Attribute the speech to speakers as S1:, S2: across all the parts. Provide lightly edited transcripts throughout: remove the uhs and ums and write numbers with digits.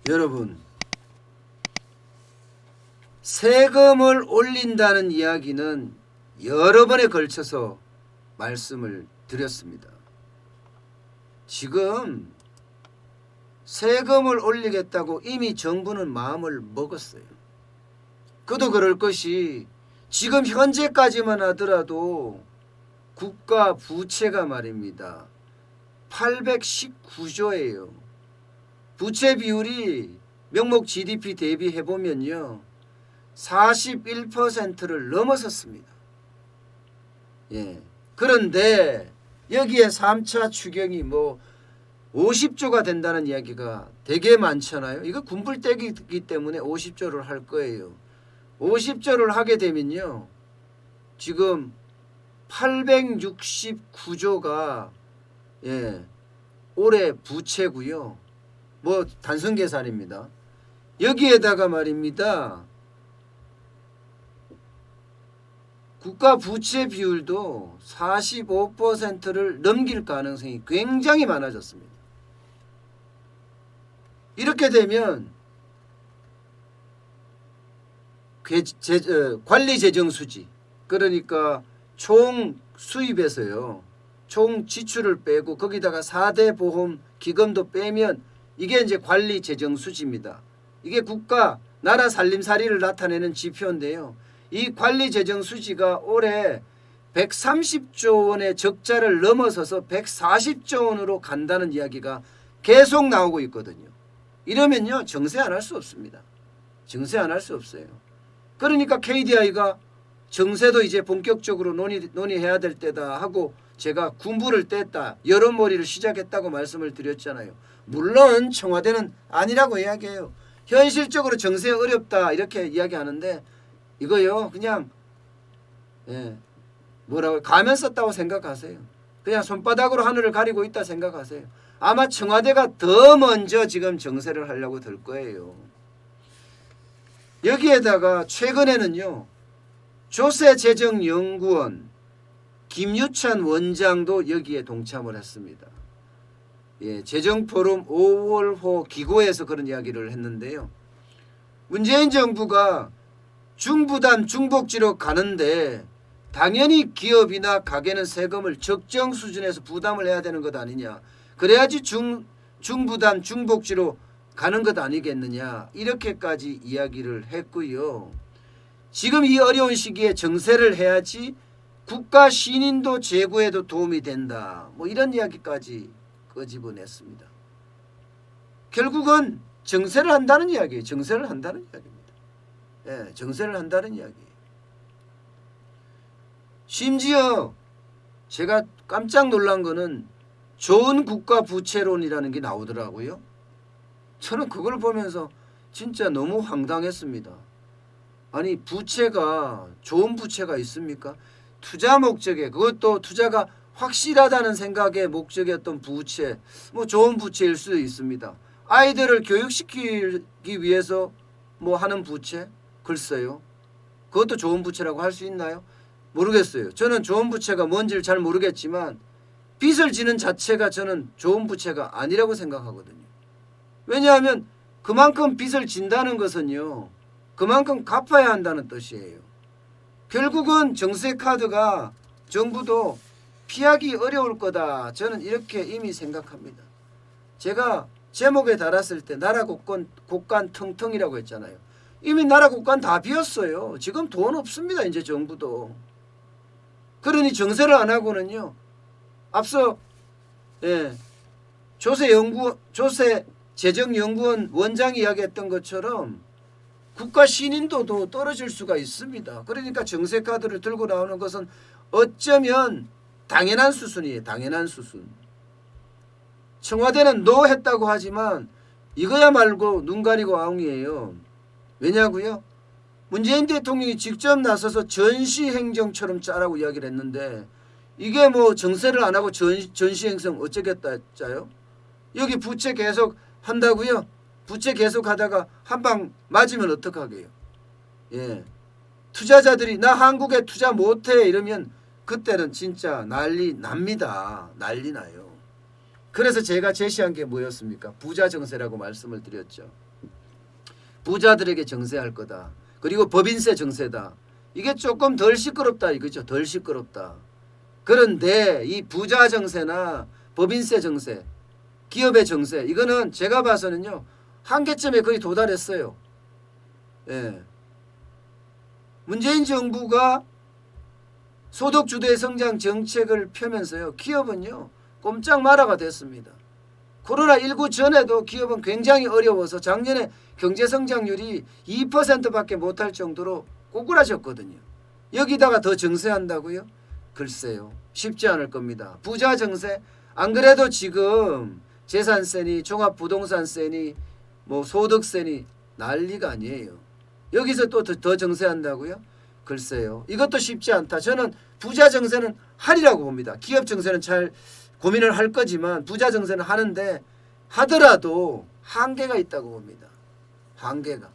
S1: 여러분, 세금을 올린다는 이야기는 여러 번에 걸쳐서 말씀을 드렸습니다. 지금 세금을 올리겠다고 이미 정부는 마음을 먹었어요. 그도 그럴 것이 지금 현재까지만 하더라도 국가 부채가 말입니다. 819조예요. 부채 비율이 명목 GDP 대비해보면요. 41%를 넘어섰습니다. 예. 그런데 여기에 3차 추경이 50조가 된다는 이야기가 되게 많잖아요. 이거 군불떼기이기 때문에 50조를 할 거예요. 50조를 하게 되면요. 지금 869조가 올해 부채고요. 단순 계산입니다. 여기에다가 말입니다. 국가 부채 비율도 45%를 넘길 가능성이 굉장히 많아졌습니다. 이렇게 되면 관리 재정 수지, 그러니까 총 수입에서요. 총 지출을 빼고 거기다가 4대 보험 기금도 빼면 이게 이제 관리 재정 수지입니다. 이게 국가 나라 살림살이를 나타내는 지표인데요. 이 관리 재정 수지가 올해 130조 원의 적자를 넘어서서 140조 원으로 간다는 이야기가 계속 나오고 있거든요. 이러면요. 정세 안 할 수 없습니다. 정세 안 할 수 없어요. 그러니까 KDI가 정세도 이제 본격적으로 논의해야 될 때다 하고 제가 군부를 뗐다. 여론몰이를 시작했다고 말씀을 드렸잖아요. 물론 청와대는 아니라고 이야기해요. 현실적으로 정세 어렵다 이렇게 이야기하는데 이거요 그냥 가면 썼다고 생각하세요. 그냥 손바닥으로 하늘을 가리고 있다 생각하세요. 아마 청와대가 더 먼저 지금 정세를 하려고 들 거예요. 여기에다가 최근에는요. 조세재정연구원 김유찬 원장도 여기에 동참을 했습니다. 재정포럼 5월호 기고에서 그런 이야기를 했는데요. 문재인 정부가 중부담 중복지로 가는데 당연히 기업이나 가게는 세금을 적정 수준에서 부담을 해야 되는 것 아니냐. 그래야지 중부담 중복지로 가는 것 아니겠느냐. 이렇게까지 이야기를 했고요. 지금 이 어려운 시기에 정세를 해야지 국가 신인도 제고에도 도움이 된다. 이런 이야기까지 끄집어냈습니다. 결국은 정세를 한다는 이야기예요. 정세를 한다는 이야기입니다. 정세를 한다는 이야기예요. 심지어 제가 깜짝 놀란 거는 좋은 국가 부채론이라는 게 나오더라고요. 저는 그걸 보면서 진짜 너무 황당했습니다. 아니 부채가 좋은 부채가 있습니까? 투자 목적에 그것도 투자가 확실하다는 생각의 목적이었던 부채 좋은 부채일 수도 있습니다. 아이들을 교육시키기 위해서 하는 부채 글쎄요. 그것도 좋은 부채라고 할 수 있나요? 모르겠어요. 저는 좋은 부채가 뭔지를 잘 모르겠지만 빚을 지는 자체가 저는 좋은 부채가 아니라고 생각하거든요. 왜냐하면 그만큼 빚을 진다는 것은요. 그만큼 갚아야 한다는 뜻이에요. 결국은 정세카드가 정부도 피하기 어려울 거다. 저는 이렇게 이미 생각합니다. 제가 제목에 달았을 때 나라 곳간 텅텅이라고 했잖아요. 이미 나라 곳간 다 비었어요. 지금 돈 없습니다. 이제 정부도. 그러니 정세를 안 하고는요. 앞서 조세재정연구원 원장이 이야기했던 것처럼 국가 신인도도 떨어질 수가 있습니다. 그러니까 정세카드를 들고 나오는 것은 어쩌면 당연한 수순이에요. 당연한 수순. 청와대는 노 했다고 하지만 이거야말로 눈 가리고 아웅이에요. 왜냐고요? 문재인 대통령이 직접 나서서 전시행정처럼 짜라고 이야기를 했는데 이게 정세를 안 하고 전시행정 어쩌겠다 짜요? 여기 부채 계속 한다고요? 부채 계속 하다가 한 방 맞으면 어떡하게요? 투자자들이 나 한국에 투자 못해 이러면 그때는 진짜 난리 납니다. 난리 나요. 그래서 제가 제시한 게 뭐였습니까? 부자 정세라고 말씀을 드렸죠. 부자들에게 정세할 거다. 그리고 법인세 정세다. 이게 조금 덜 시끄럽다 이거죠. 덜 시끄럽다. 그런데 이 부자 정세나 법인세 정세, 기업의 정세 이거는 제가 봐서는요. 한계점에 거의 도달했어요. 예. 문재인 정부가 소득주도의 성장 정책을 펴면서요. 기업은요. 꼼짝 마라가 됐습니다. 코로나19 전에도 기업은 굉장히 어려워서 작년에 경제성장률이 2%밖에 못할 정도로 꼬꾸라졌거든요. 여기다가 더 정세한다고요? 글쎄요. 쉽지 않을 겁니다. 부자 정세 안 그래도 지금 재산세니 종합부동산세니 뭐 소득세니 난리가 아니에요. 여기서 또 더 정세한다고요? 글쎄요. 이것도 쉽지 않다. 저는 부자 정세는 하리라고 봅니다. 기업 정세는 잘 고민을 할 거지만 부자 정세는 하는데 하더라도 한계가 있다고 봅니다. 한계가.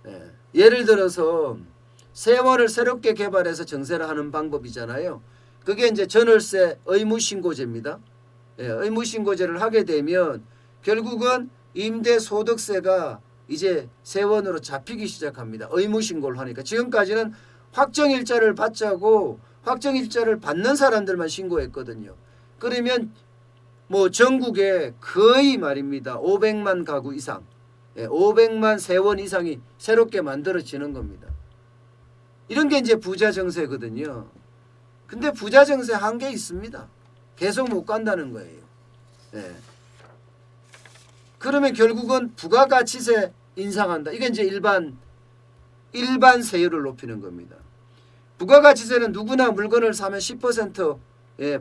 S1: 예. 예를 들어서 세원을 새롭게 개발해서 정세를 하는 방법이잖아요. 그게 이제 전월세 의무신고제입니다. 예. 의무신고제를 하게 되면 결국은 임대소득세가 이제 세원으로 잡히기 시작합니다. 의무신고를 하니까. 지금까지는 확정일자를 받자고 확정일자를 받는 사람들만 신고했거든요. 그러면 뭐 전국에 거의 말입니다. 500만 가구 이상, 500만 세원 이상이 새롭게 만들어지는 겁니다. 이런 게 이제 부자 정세거든요. 근데 부자 정세 한계 있습니다. 계속 못 간다는 거예요. 예. 그러면 결국은 부가가치세 인상한다. 이게 이제 일반 세율을 높이는 겁니다. 부가가치세는 누구나 물건을 사면 10%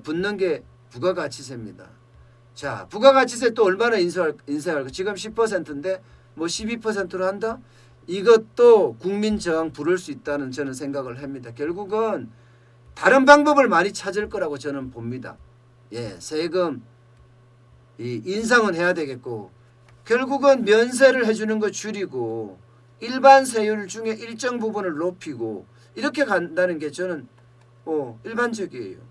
S1: 붙는 게 부가가치세입니다. 자, 부가가치세 또 얼마나 인상할까? 지금 10%인데 뭐 12%로 한다? 이것도 국민 저항 부를 수 있다는 저는 생각을 합니다. 결국은 다른 방법을 많이 찾을 거라고 저는 봅니다. 예, 세금 인상은 해야 되겠고 결국은 면세를 해주는 거 줄이고 일반 세율 중에 일정 부분을 높이고 이렇게 간다는 게 저는 일반적이에요.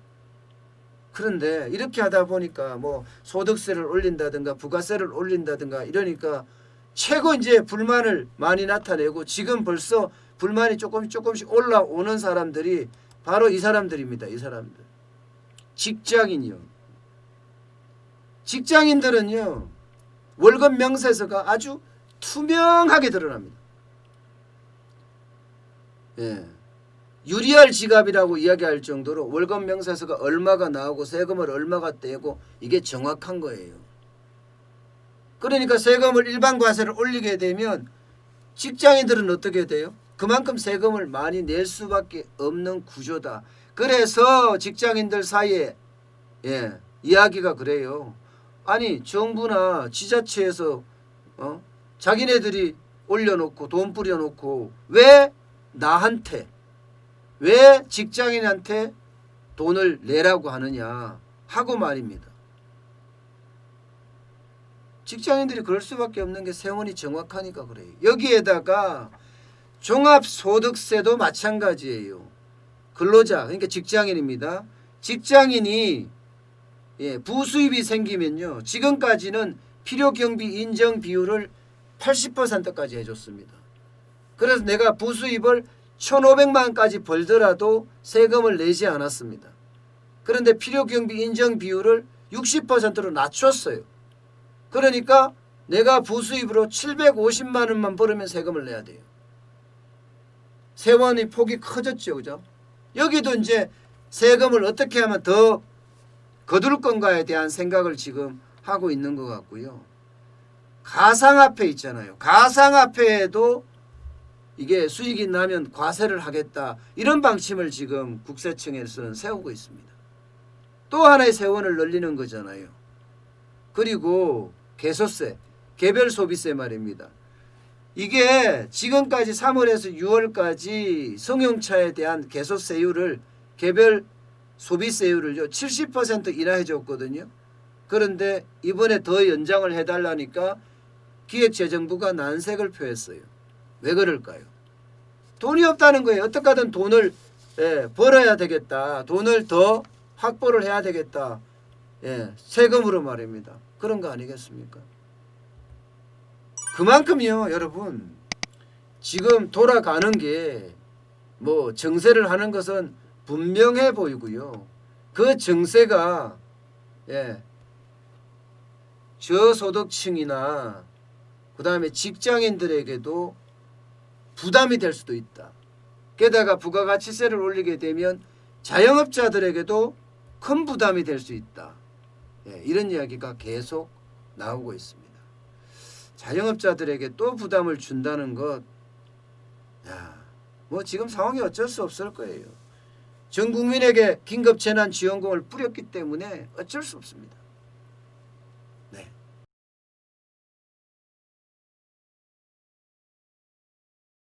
S1: 그런데 이렇게 하다 보니까 뭐 소득세를 올린다든가 부가세를 올린다든가 이러니까 최고 이제 불만을 많이 나타내고 지금 벌써 불만이 조금씩 올라오는 사람들이 바로 이 사람들입니다. 이 사람들. 직장인이요. 직장인들은요. 월급 명세서가 아주 투명하게 드러납니다. 예. 유리알 지갑이라고 이야기할 정도로 월급 명세서가 얼마가 나오고 세금을 얼마가 떼고 이게 정확한 거예요. 그러니까 세금을 일반 과세를 올리게 되면 직장인들은 어떻게 돼요? 그만큼 세금을 많이 낼 수밖에 없는 구조다. 그래서 직장인들 사이에 이야기가 그래요. 아니 정부나 지자체에서 자기네들이 올려놓고 돈 뿌려놓고 왜 나한테 왜 직장인한테 돈을 내라고 하느냐 하고 말입니다. 직장인들이 그럴 수밖에 없는 게 세원이 정확하니까 그래요. 여기에다가 종합소득세도 마찬가지예요. 근로자 그러니까 직장인입니다. 직장인이 부수입이 생기면요. 지금까지는 필요경비 인정 비율을 80%까지 해줬습니다. 그래서 내가 부수입을 1,500만까지 벌더라도 세금을 내지 않았습니다. 그런데 필요경비 인정 비율을 60%로 낮췄어요. 그러니까 내가 부수입으로 750만 원만 벌으면 세금을 내야 돼요. 세원의 폭이 커졌죠. 그죠? 여기도 이제 세금을 어떻게 하면 더 거둘 건가에 대한 생각을 지금 하고 있는 것 같고요. 가상화폐 있잖아요. 가상화폐에도 이게 수익이 나면 과세를 하겠다. 이런 방침을 지금 국세청에서는 세우고 있습니다. 또 하나의 세원을 늘리는 거잖아요. 그리고 개소세, 개별소비세 말입니다. 이게 지금까지 3월에서 6월까지 승용차에 대한 개소세율을 개별 소비세율을요 70% 인하해 줬거든요. 그런데 이번에 더 연장을 해달라니까 기획재정부가 난색을 표했어요. 왜 그럴까요? 돈이 없다는 거예요. 어떻게 하든 돈을 벌어야 되겠다. 돈을 더 확보를 해야 되겠다. 세금으로 말입니다. 그런 거 아니겠습니까? 그만큼요, 여러분. 지금 돌아가는 게 뭐 정세를 하는 것은 분명해 보이고요. 그 정세가 저소득층이나 그다음에 직장인들에게도 부담이 될 수도 있다. 게다가 부가가치세를 올리게 되면 자영업자들에게도 큰 부담이 될 수 있다. 이런 이야기가 계속 나오고 있습니다. 자영업자들에게 또 부담을 준다는 것, 뭐 지금 상황이 어쩔 수 없을 거예요. 전 국민에게 긴급재난지원금을 뿌렸기 때문에 어쩔 수 없습니다.